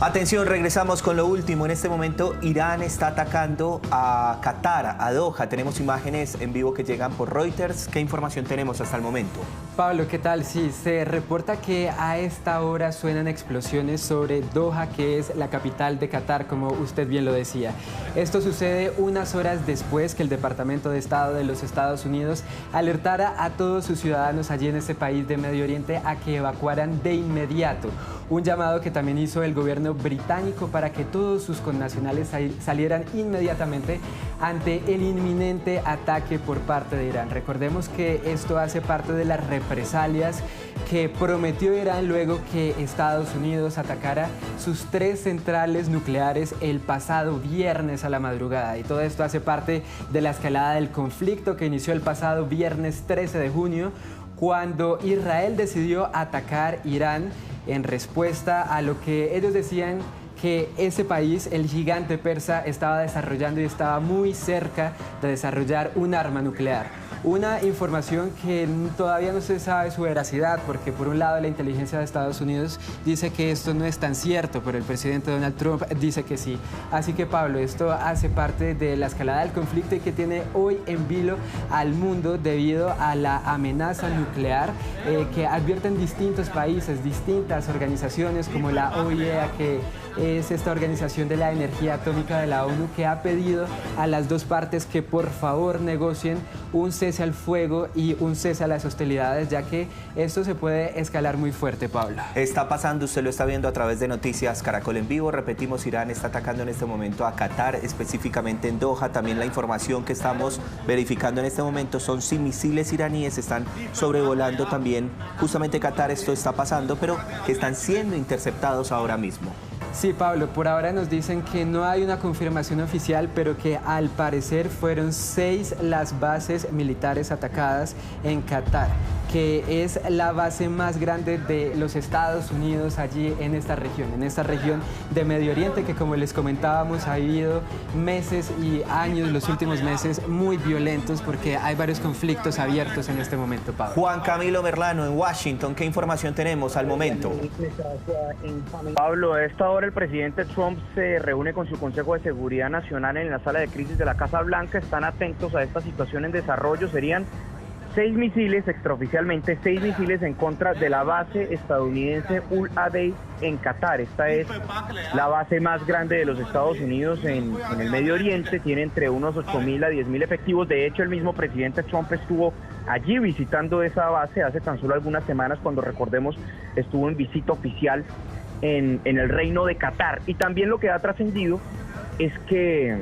Atención, regresamos con lo último. En este momento, Irán está atacando a Qatar, a Doha. Tenemos imágenes en vivo que llegan por Reuters. ¿Qué información tenemos hasta el momento? Pablo, ¿qué tal? Sí, se reporta que a esta hora suenan explosiones sobre Doha, que es la capital de Qatar, como usted bien lo decía. Esto sucede unas horas después que el Departamento de Estado de los Estados Unidos alertara a todos sus ciudadanos allí en este país de Medio Oriente a que evacuaran de inmediato. Un llamado que también hizo el gobierno británico para que todos sus connacionales salieran inmediatamente ante el inminente ataque por parte de Irán. Recordemos que esto hace parte de las represalias que prometió Irán luego que Estados Unidos atacara sus 3 centrales nucleares el pasado viernes a la madrugada. Y todo esto hace parte de la escalada del conflicto que inició el pasado viernes 13 de junio, cuando Israel decidió atacar Irán en respuesta a lo que ellos decían que ese país, el gigante persa, estaba desarrollando y estaba muy cerca de desarrollar un arma nuclear. Una información que todavía no se sabe su veracidad, porque por un lado la inteligencia de Estados Unidos dice que esto no es tan cierto, pero el presidente Donald Trump dice que sí. Así que, Pablo, esto hace parte de la escalada del conflicto y que tiene hoy en vilo al mundo debido a la amenaza nuclear que advierten distintos países, distintas organizaciones como la OIEA, que es esta organización de la energía atómica de la ONU, que ha pedido a las dos partes que por favor negocien un cese al fuego y un cese a las hostilidades, ya que esto se puede escalar muy fuerte, Pablo. Está pasando, usted lo está viendo a través de Noticias Caracol en vivo. Repetimos, Irán está atacando en este momento a Qatar, específicamente en Doha. También la información que estamos verificando en este momento son si misiles iraníes están sobrevolando también justamente Qatar. Esto está pasando, pero que están siendo interceptados ahora mismo. Sí, Pablo, por ahora nos dicen que no hay una confirmación oficial, pero que al parecer fueron 6 las bases militares atacadas en Qatar, que es la base más grande de los Estados Unidos allí en esta región de Medio Oriente, que como les comentábamos ha vivido meses y años, los últimos meses, muy violentos, porque hay varios conflictos abiertos en este momento, Pablo. Juan Camilo Merlano, en Washington, ¿qué información tenemos al momento? Pablo, a esta hora el presidente Trump se reúne con su Consejo de Seguridad Nacional en la sala de crisis de la Casa Blanca. Están atentos a esta situación en desarrollo. Serían 6 misiles, extraoficialmente 6 misiles en contra de la base estadounidense Ul Adey en Qatar. Esta es la base más grande de los Estados Unidos en el Medio Oriente. Tiene entre unos 8.000 a 10.000 efectivos. De hecho, el mismo presidente Trump estuvo allí visitando esa base hace tan solo algunas semanas, cuando, recordemos, estuvo en visita oficial en el Reino de Qatar. Y también lo que ha trascendido es que,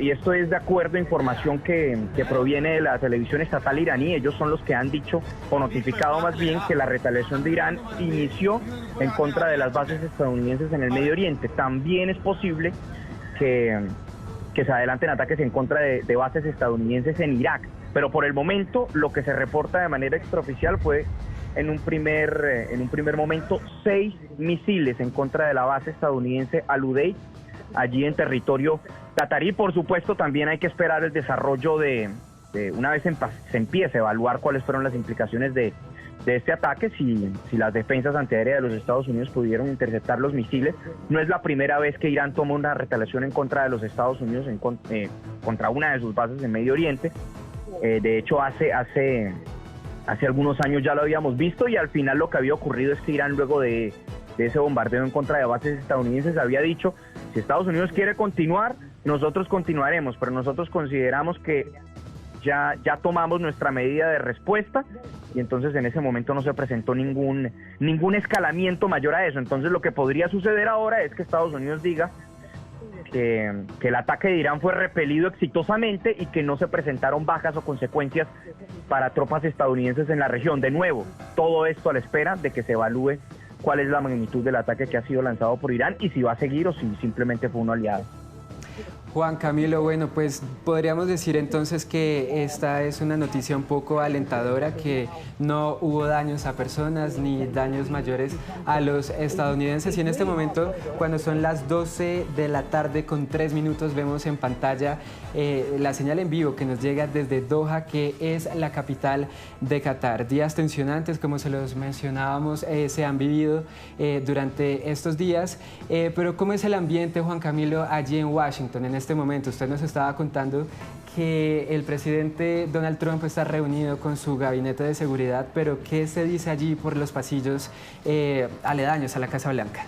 y esto es de acuerdo a información que proviene de la televisión estatal iraní, ellos son los que han dicho, o notificado más bien, que la retaliación de Irán inició en contra de las bases estadounidenses en el Medio Oriente. También es posible que se adelanten ataques en contra de bases estadounidenses en Irak. Pero por el momento, lo que se reporta de manera extraoficial fue en un primer momento 6 misiles en contra de la base estadounidense Al Udeid, allí en territorio qatarí. Por supuesto, también hay que esperar el desarrollo de una vez se empiece a evaluar cuáles fueron las implicaciones de este ataque, si las defensas antiaéreas de los Estados Unidos pudieron interceptar los misiles. No es la primera vez que Irán toma una retaliación en contra de los Estados Unidos, contra una de sus bases en Medio Oriente. De hecho, hace algunos años ya lo habíamos visto, y al final lo que había ocurrido es que Irán, luego de ese bombardeo en contra de bases estadounidenses, había dicho: si Estados Unidos quiere continuar, nosotros continuaremos, pero nosotros consideramos que ya tomamos nuestra medida de respuesta. Y entonces en ese momento no se presentó ningún escalamiento mayor a eso. Entonces lo que podría suceder ahora es que Estados Unidos diga que el ataque de Irán fue repelido exitosamente y que no se presentaron bajas o consecuencias para tropas estadounidenses en la región. De nuevo, todo esto a la espera de que se evalúe cuál es la magnitud del ataque que ha sido lanzado por Irán y si va a seguir o si simplemente fue un aliado. Juan Camilo, bueno, pues podríamos decir entonces que esta es una noticia un poco alentadora, que no hubo daños a personas ni daños mayores a los estadounidenses. Y en este momento, cuando son las 12 de la tarde con 3 minutos, vemos en pantalla la señal en vivo que nos llega desde Doha, que es la capital de Qatar. Días tensionantes, como se los mencionábamos, se han vivido durante estos días, pero ¿cómo es el ambiente, Juan Camilo, allí en Washington en este momento? Usted nos estaba contando que el presidente Donald Trump está reunido con su gabinete de seguridad, pero ¿qué se dice allí por los pasillos aledaños a la Casa Blanca?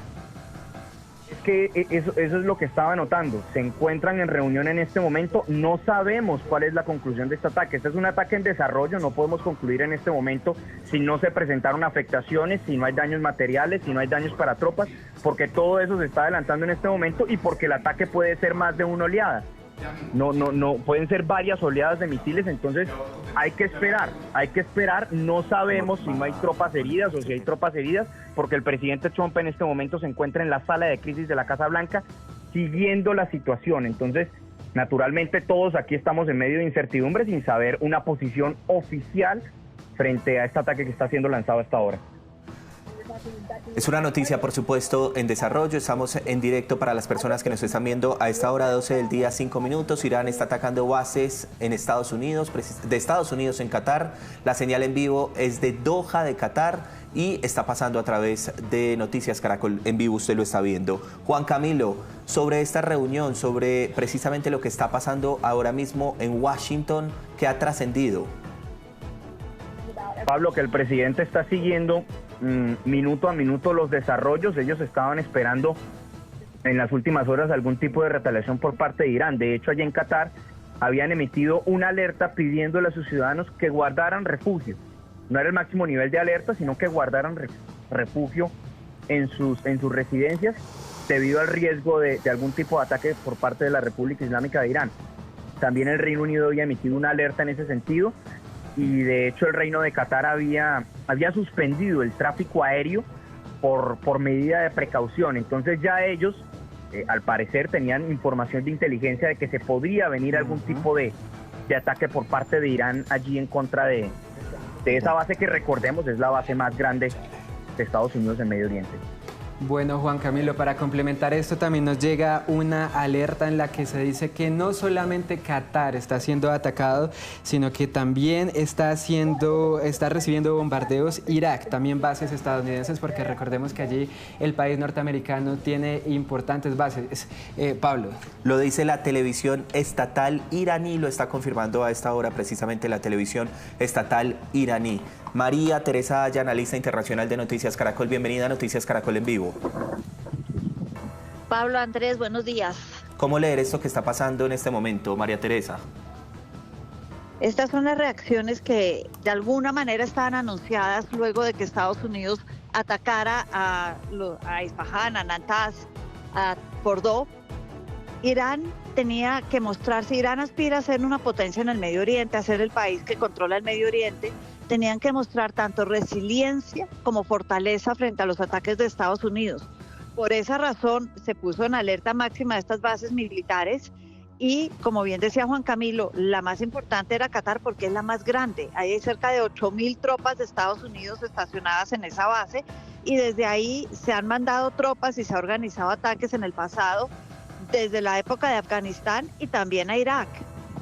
Es que eso es lo que estaba notando. Se encuentran en reunión en este momento. No sabemos cuál es la conclusión de este ataque. Este es un ataque en desarrollo. No podemos concluir en este momento si no se presentaron afectaciones, si no hay daños materiales, si no hay daños para tropas, porque todo eso se está adelantando en este momento y porque el ataque puede ser más de una oleada. No, pueden ser varias oleadas de misiles, entonces hay que esperar, no sabemos si no hay tropas heridas o si hay tropas heridas, porque el presidente Trump en este momento se encuentra en la sala de crisis de la Casa Blanca siguiendo la situación. Entonces, naturalmente todos aquí estamos en medio de incertidumbre sin saber una posición oficial frente a este ataque que está siendo lanzado a esta hora. Es una noticia, por supuesto, en desarrollo. Estamos en directo para las personas que nos están viendo a esta hora, 12 del día, 5 minutos. Irán está atacando bases en Estados Unidos, de Estados Unidos en Qatar. La señal en vivo es de Doha, de Qatar, y está pasando a través de Noticias Caracol en vivo. Usted lo está viendo. Juan Camilo, sobre esta reunión, sobre precisamente lo que está pasando ahora mismo en Washington, ¿qué ha trascendido? Pablo, que el presidente está siguiendo minuto a minuto los desarrollos. Ellos estaban esperando en las últimas horas algún tipo de retaliación por parte de Irán. De hecho, allá en Qatar habían emitido una alerta pidiéndole a sus ciudadanos que guardaran refugio. No era el máximo nivel de alerta, sino que guardaran refugio en sus residencias debido al riesgo de algún tipo de ataque por parte de la República Islámica de Irán. También el Reino Unido había emitido una alerta en ese sentido. Y de hecho el Reino de Qatar había suspendido el tráfico aéreo por medida de precaución. Entonces ya ellos, al parecer, tenían información de inteligencia de que se podría venir algún tipo de ataque por parte de Irán allí en contra de esa base que, recordemos, es la base más grande de Estados Unidos en Medio Oriente. Bueno, Juan Camilo, para complementar esto también nos llega una alerta en la que se dice que no solamente Qatar está siendo atacado, sino que también está recibiendo bombardeos Irak, también bases estadounidenses, porque recordemos que allí el país norteamericano tiene importantes bases. Pablo. Lo dice la televisión estatal iraní, lo está confirmando a esta hora precisamente la televisión estatal iraní. María Teresa Aya, analista internacional de Noticias Caracol. Bienvenida a Noticias Caracol en vivo. Pablo, Andrés, buenos días. ¿Cómo leer esto que está pasando en este momento, María Teresa? Estas son las reacciones que de alguna manera estaban anunciadas luego de que Estados Unidos atacara a Isfahan, a Natanz, a Fordow. Irán tenía que mostrarse, Irán aspira a ser una potencia en el Medio Oriente, a ser el país que controla el Medio Oriente. Tenían que mostrar tanto resiliencia como fortaleza frente a los ataques de Estados Unidos. Por esa razón se puso en alerta máxima de estas bases militares y, como bien decía Juan Camilo, la más importante era Qatar porque es la más grande. Hay cerca de 8.000 tropas de Estados Unidos estacionadas en esa base y desde ahí se han mandado tropas y se han organizado ataques en el pasado, desde la época de Afganistán y también a Irak.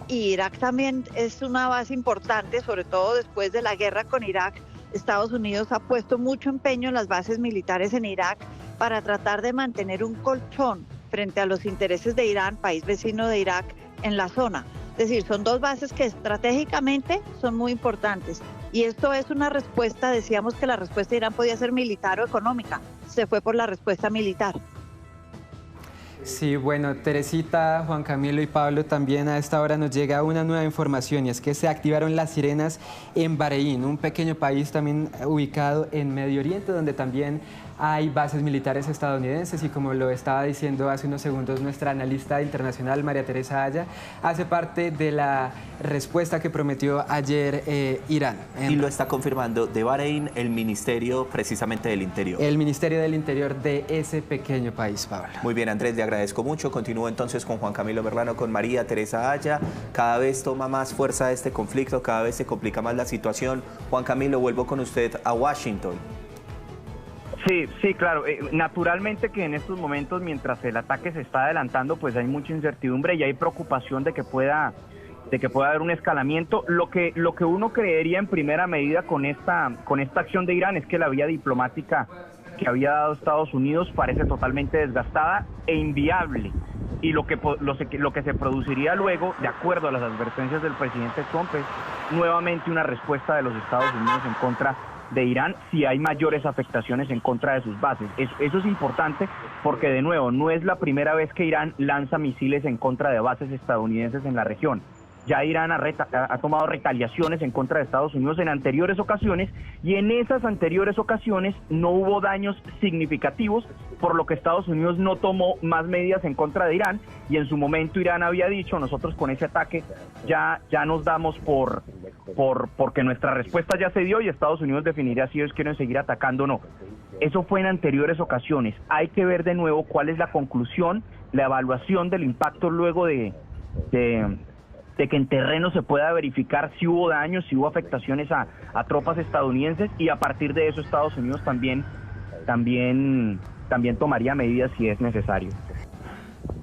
Y Irak también es una base importante, sobre todo después de la guerra con Irak. Estados Unidos ha puesto mucho empeño en las bases militares en Irak para tratar de mantener un colchón frente a los intereses de Irán, país vecino de Irak, en la zona. Es decir, son dos bases que estratégicamente son muy importantes. Y esto es una respuesta, decíamos que la respuesta de Irán podía ser militar o económica. Se fue por la respuesta militar. Sí, bueno, Teresita, Juan Camilo y Pablo, también a esta hora nos llega una nueva información y es que se activaron las sirenas en Bahrein, un pequeño país también ubicado en Medio Oriente, donde también hay bases militares estadounidenses y, como lo estaba diciendo hace unos segundos nuestra analista internacional María Teresa Aya, hace parte de la respuesta que prometió ayer Irán. Y lo está confirmando de Bahrein el Ministerio precisamente del Interior. El Ministerio del Interior de ese pequeño país, Pablo. Muy bien, Andrés, le agradezco. agradezco mucho. Continúo entonces con Juan Camilo Merlano, con María Teresa Aya. Cada vez toma más fuerza este conflicto, cada vez se complica más la situación. Juan Camilo, vuelvo con usted a Washington. Sí, claro. Naturalmente que en estos momentos, mientras el ataque se está adelantando, pues hay mucha incertidumbre y hay preocupación de que pueda haber un escalamiento. Lo que uno creería en primera medida con esta acción de Irán es que la vía diplomática que había dado Estados Unidos parece totalmente desgastada e inviable. Y lo que se produciría luego, de acuerdo a las advertencias del presidente Trump, es nuevamente una respuesta de los Estados Unidos en contra de Irán si hay mayores afectaciones en contra de sus bases. Eso es importante porque, de nuevo, no es la primera vez que Irán lanza misiles en contra de bases estadounidenses en la región. Ya Irán ha tomado retaliaciones en contra de Estados Unidos en anteriores ocasiones, y en esas anteriores ocasiones no hubo daños significativos, por lo que Estados Unidos no tomó más medidas en contra de Irán, y en su momento Irán había dicho: nosotros con ese ataque ya nos damos porque nuestra respuesta ya se dio y Estados Unidos definirá si ellos quieren seguir atacando o no. Eso fue en anteriores ocasiones. Hay que ver de nuevo cuál es la conclusión, la evaluación del impacto luego de que en terreno se pueda verificar si hubo daños, si hubo afectaciones a tropas estadounidenses, y a partir de eso Estados Unidos también tomaría medidas si es necesario.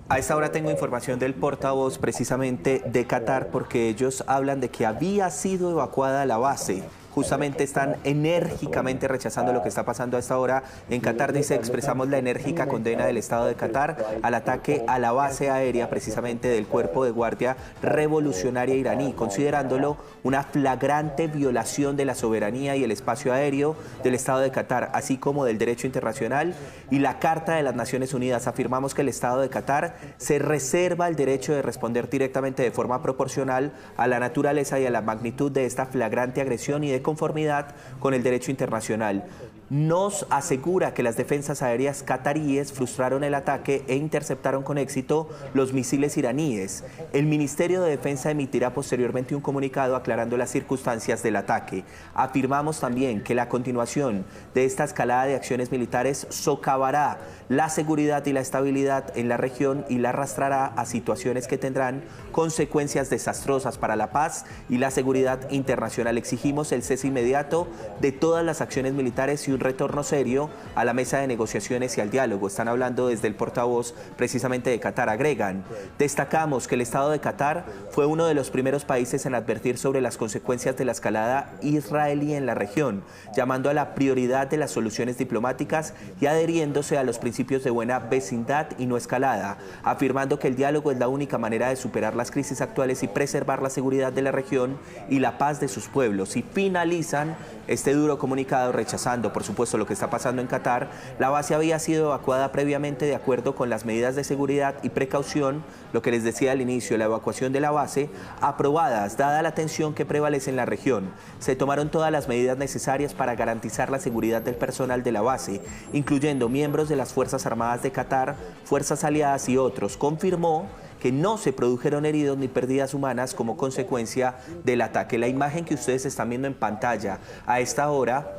A esta hora tengo información del portavoz precisamente de Qatar, porque ellos hablan de que había sido evacuada la base. Justamente están enérgicamente rechazando lo que está pasando a esta hora en Qatar. Dice: expresamos la enérgica condena del Estado de Qatar al ataque a la base aérea precisamente del Cuerpo de Guardia Revolucionaria iraní, considerándolo una flagrante violación de la soberanía y el espacio aéreo del Estado de Qatar, así como del derecho internacional y la Carta de las Naciones Unidas. Afirmamos que el Estado de Qatar se reserva el derecho de responder directamente de forma proporcional a la naturaleza y a la magnitud de esta flagrante agresión y de conformidad con el derecho internacional. Nos asegura que las defensas aéreas cataríes frustraron el ataque e interceptaron con éxito los misiles iraníes. El Ministerio de Defensa emitirá posteriormente un comunicado aclarando las circunstancias del ataque. Afirmamos también que la continuación de esta escalada de acciones militares socavará la seguridad y la estabilidad en la región y la arrastrará a situaciones que tendrán consecuencias desastrosas para la paz y la seguridad internacional. Exigimos el cese inmediato de todas las acciones militares y un retorno serio a la mesa de negociaciones y al diálogo. Están hablando desde el portavoz precisamente de Qatar. Agregan: destacamos que el Estado de Qatar fue uno de los primeros países en advertir sobre las consecuencias de la escalada israelí en la región, llamando a la prioridad de las soluciones diplomáticas y adheriéndose a los principios de buena vecindad y no escalada, afirmando que el diálogo es la única manera de superar las crisis actuales y preservar la seguridad de la región y la paz de sus pueblos. Y finalizan este duro comunicado rechazando, por supuesto, lo que está pasando en Qatar. La base había sido evacuada previamente de acuerdo con las medidas de seguridad y precaución, lo que les decía al inicio, la evacuación de la base, aprobadas, dada la tensión que prevalece en la región. Se tomaron todas las medidas necesarias para garantizar la seguridad del personal de la base, incluyendo miembros de las Fuerzas Armadas de Qatar, fuerzas aliadas y otros. Confirmó que no se produjeron heridos ni pérdidas humanas como consecuencia del ataque. La imagen que ustedes están viendo en pantalla a esta hora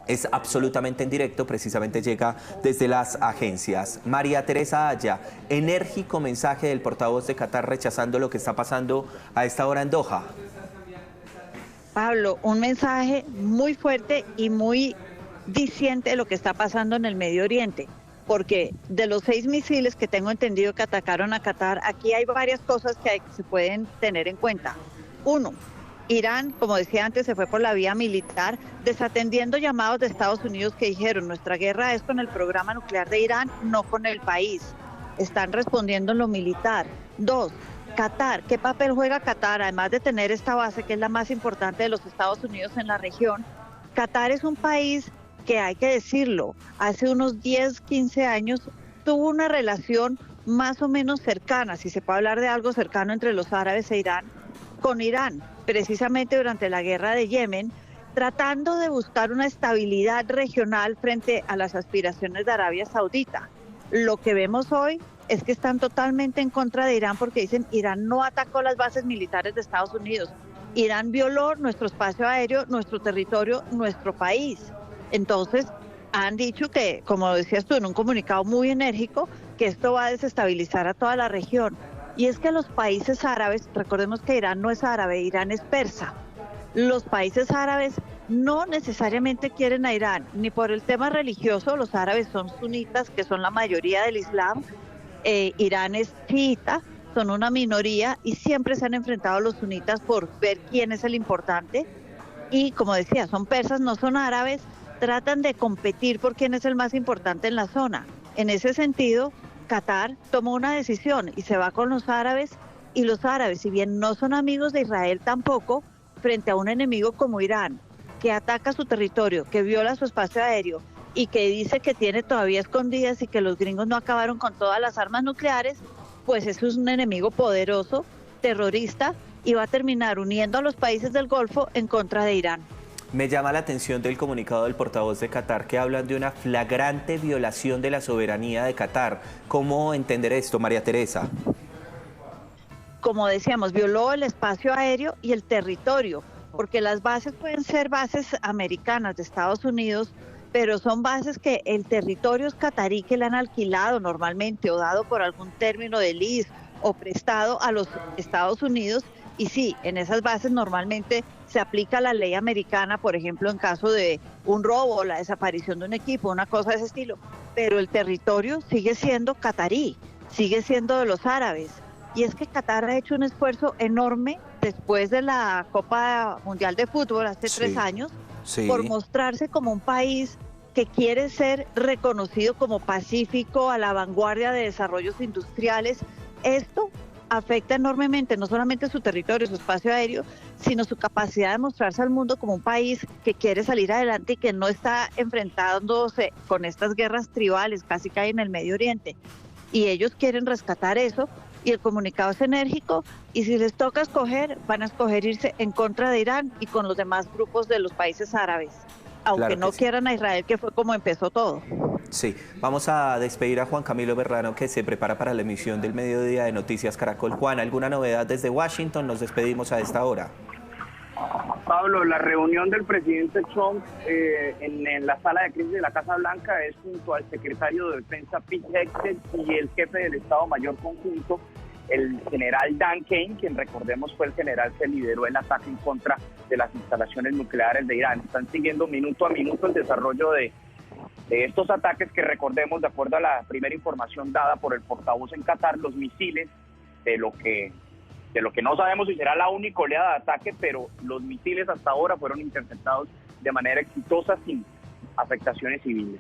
es absolutamente en directo, precisamente llega desde las agencias. María Teresa Aya, enérgico mensaje del portavoz de Qatar rechazando lo que está pasando a esta hora en Doha. Pablo, un mensaje muy fuerte y muy diciente de lo que está pasando en el Medio Oriente, porque de los 6 misiles que tengo entendido que atacaron a Qatar, aquí hay varias cosas que se pueden tener en cuenta. Uno, Irán, como decía antes, se fue por la vía militar, desatendiendo llamados de Estados Unidos que dijeron: nuestra guerra es con el programa nuclear de Irán, no con el país. Están respondiendo en lo militar. 2, Qatar. ¿Qué papel juega Qatar? Además de tener esta base, que es la más importante de los Estados Unidos en la región, Qatar es un país que, hay que decirlo, hace unos 10, 15 años tuvo una relación más o menos cercana, si se puede hablar de algo cercano entre los árabes e Irán, con Irán, precisamente durante la guerra de Yemen, tratando de buscar una estabilidad regional frente a las aspiraciones de Arabia Saudita. Lo que vemos hoy es que están totalmente en contra de Irán, porque dicen: Irán no atacó las bases militares de Estados Unidos, Irán violó nuestro espacio aéreo, nuestro territorio, nuestro país. Entonces, han dicho que, como decías tú en un comunicado muy enérgico, que esto va a desestabilizar a toda la región. Y es que los países árabes, recordemos que Irán no es árabe, Irán es persa. Los países árabes no necesariamente quieren a Irán, ni por el tema religioso, los árabes son sunitas, que son la mayoría del Islam, Irán es chiita, son una minoría y siempre se han enfrentado a los sunitas por ver quién es el importante. Y como decía, son persas, no son árabes, tratan de competir por quién es el más importante en la zona. En ese sentido, Qatar tomó una decisión y se va con los árabes, y los árabes, si bien no son amigos de Israel tampoco, frente a un enemigo como Irán, que ataca su territorio, que viola su espacio aéreo y que dice que tiene todavía escondidas y que los gringos no acabaron con todas las armas nucleares, pues eso es un enemigo poderoso, terrorista, y va a terminar uniendo a los países del Golfo en contra de Irán. Me llama la atención del comunicado del portavoz de Qatar, que hablan de una flagrante violación de la soberanía de Qatar. ¿Cómo entender esto, María Teresa? Como decíamos, violó el espacio aéreo y el territorio, porque las bases pueden ser bases americanas de Estados Unidos, pero son bases que el territorio es catarí, que le han alquilado normalmente o dado por algún término de lease o prestado a los Estados Unidos. Y sí, en esas bases normalmente se aplica la ley americana, por ejemplo, en caso de un robo, la desaparición de un equipo, una cosa de ese estilo. Pero el territorio sigue siendo catarí, sigue siendo de los árabes. Y es que Qatar ha hecho un esfuerzo enorme después de la Copa Mundial de Fútbol hace 3 años, por mostrarse como un país que quiere ser reconocido como pacífico, a la vanguardia de desarrollos industriales. Esto afecta enormemente no solamente su territorio, su espacio aéreo, sino su capacidad de mostrarse al mundo como un país que quiere salir adelante y que no está enfrentándose con estas guerras tribales casi que hay en el Medio Oriente. Y ellos quieren rescatar eso, y el comunicado es enérgico, y si les toca escoger, van a escoger irse en contra de Irán y con los demás grupos de los países árabes, aunque claro no quieran a Israel, que fue como empezó todo. Sí, vamos a despedir a Juan Camilo Berrano, que se prepara para la emisión del mediodía de Noticias Caracol. Juan, ¿alguna novedad desde Washington? Nos despedimos a esta hora. Pablo, la reunión del presidente Trump en la sala de crisis de la Casa Blanca es junto al secretario de Defensa Pete Hegseth y el jefe del Estado Mayor Conjunto, el general Dan Kane, quien recordemos fue el general que lideró el ataque en contra de las instalaciones nucleares de Irán. Están siguiendo minuto a minuto el desarrollo de estos ataques que, recordemos, de acuerdo a la primera información dada por el portavoz en Qatar, los misiles, de lo que no sabemos si será la única oleada de ataque, pero los misiles hasta ahora fueron interceptados de manera exitosa sin afectaciones civiles.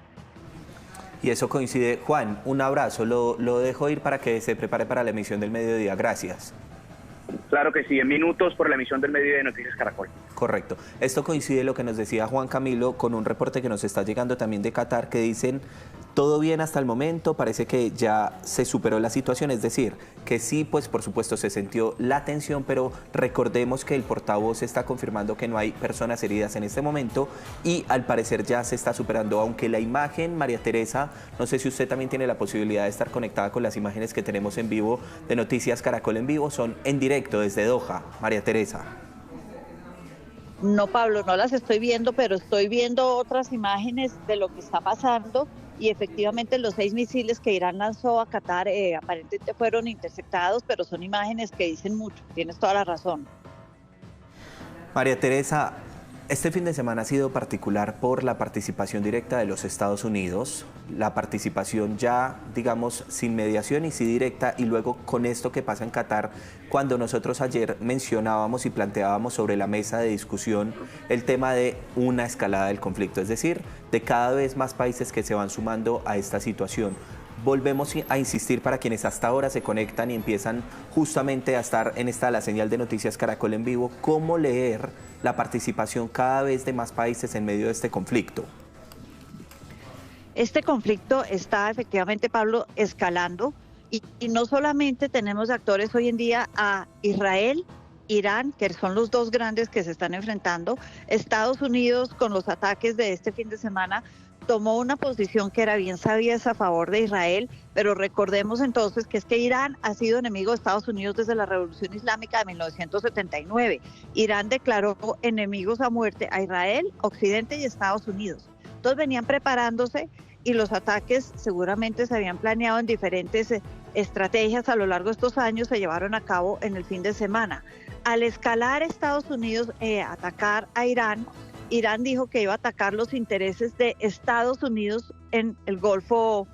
Y eso coincide. Juan, un abrazo, lo dejo ir para que se prepare para la emisión del mediodía. Gracias. Claro que sí, en minutos por la emisión del mediodía de Noticias Caracol. Correcto. Esto coincide lo que nos decía Juan Camilo con un reporte que nos está llegando también de Qatar, que dicen todo bien hasta el momento, parece que ya se superó la situación, es decir, que sí, pues por supuesto se sintió la tensión, pero recordemos que el portavoz está confirmando que no hay personas heridas en este momento y al parecer ya se está superando, aunque la imagen, María Teresa, no sé si usted también tiene la posibilidad de estar conectada con las imágenes que tenemos en vivo de Noticias Caracol en vivo, son en directo desde Doha. María Teresa. No, Pablo, no las estoy viendo, pero estoy viendo otras imágenes de lo que está pasando. Y efectivamente los 6 misiles que Irán lanzó a Qatar aparentemente fueron interceptados, pero son imágenes que dicen mucho, tienes toda la razón. María Teresa, este fin de semana ha sido particular por la participación directa de los Estados Unidos, la participación ya, digamos, sin mediación y sí directa, y luego con esto que pasa en Qatar, cuando nosotros ayer mencionábamos y planteábamos sobre la mesa de discusión el tema de una escalada del conflicto, es decir, de cada vez más países que se van sumando a esta situación. Volvemos a insistir para quienes hasta ahora se conectan y empiezan justamente a estar en la señal de Noticias Caracol en vivo, cómo leer la participación cada vez de más países en medio de este conflicto. Este conflicto está efectivamente, Pablo, escalando y no solamente tenemos actores hoy en día a Israel, Irán, que son los dos grandes que se están enfrentando. Estados Unidos, con los ataques de este fin de semana, tomó una posición que era bien sabida a favor de Israel, pero recordemos entonces que es que Irán ha sido enemigo de Estados Unidos desde la Revolución Islámica de 1979. Irán declaró enemigos a muerte a Israel, Occidente y Estados Unidos. Entonces venían preparándose y los ataques seguramente se habían planeado en diferentes estrategias a lo largo de estos años, se llevaron a cabo en el fin de semana. Al escalar Estados Unidos atacar a Irán, Irán dijo que iba a atacar los intereses de Estados Unidos en el Golfo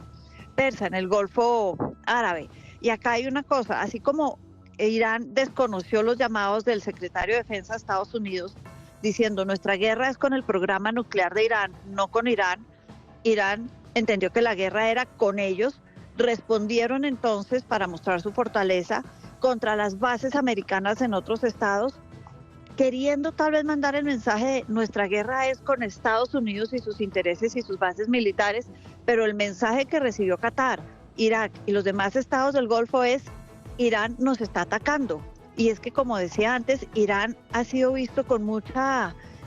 Persa, en el Golfo Árabe. Y acá hay una cosa, así como Irán desconoció los llamados del secretario de Defensa de Estados Unidos diciendo nuestra guerra es con el programa nuclear de Irán, no con Irán. Irán entendió que la guerra era con ellos, respondieron entonces para mostrar su fortaleza contra las bases americanas en otros estados, queriendo tal vez mandar el mensaje de nuestra guerra es con Estados Unidos y sus intereses y sus bases militares, pero el mensaje que recibió Qatar, Irak y los demás estados del Golfo es Irán nos está atacando. Y es que, como decía antes, Irán ha sido visto con mucho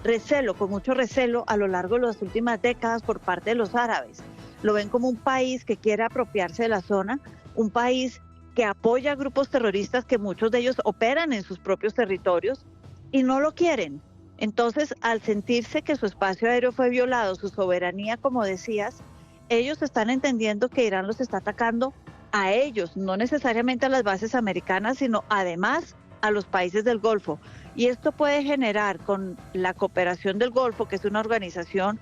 recelo a lo largo de las últimas décadas por parte de los árabes. Lo ven como un país que quiere apropiarse de la zona, un país que apoya a grupos terroristas que muchos de ellos operan en sus propios territorios y no lo quieren. Entonces, al sentirse que su espacio aéreo fue violado, su soberanía, como decías, ellos están entendiendo que Irán los está atacando a ellos, no necesariamente a las bases americanas, sino además a los países del Golfo. Y esto puede generar, con la cooperación del Golfo, que es una organización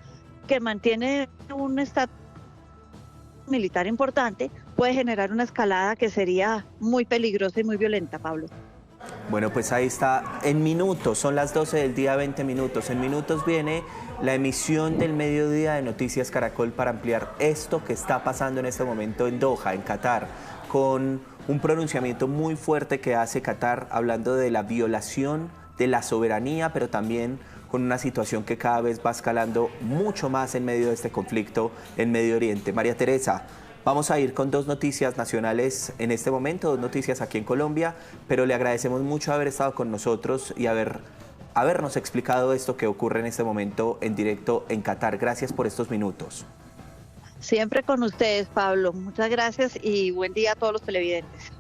que mantiene un estatus militar importante, puede generar una escalada que sería muy peligrosa y muy violenta, Pablo. Bueno, pues ahí está, en minutos, son las 12 del día, 20 minutos. En minutos viene la emisión del mediodía de Noticias Caracol para ampliar esto que está pasando en este momento en Doha, en Qatar, con un pronunciamiento muy fuerte que hace Qatar hablando de la violación de la soberanía, pero también con una situación que cada vez va escalando mucho más en medio de este conflicto en Medio Oriente. María Teresa, vamos a ir con dos noticias nacionales en este momento, dos noticias aquí en Colombia, pero le agradecemos mucho haber estado con nosotros y habernos explicado esto que ocurre en este momento en directo en Qatar. Gracias por estos minutos. Siempre con ustedes, Pablo. Muchas gracias y buen día a todos los televidentes.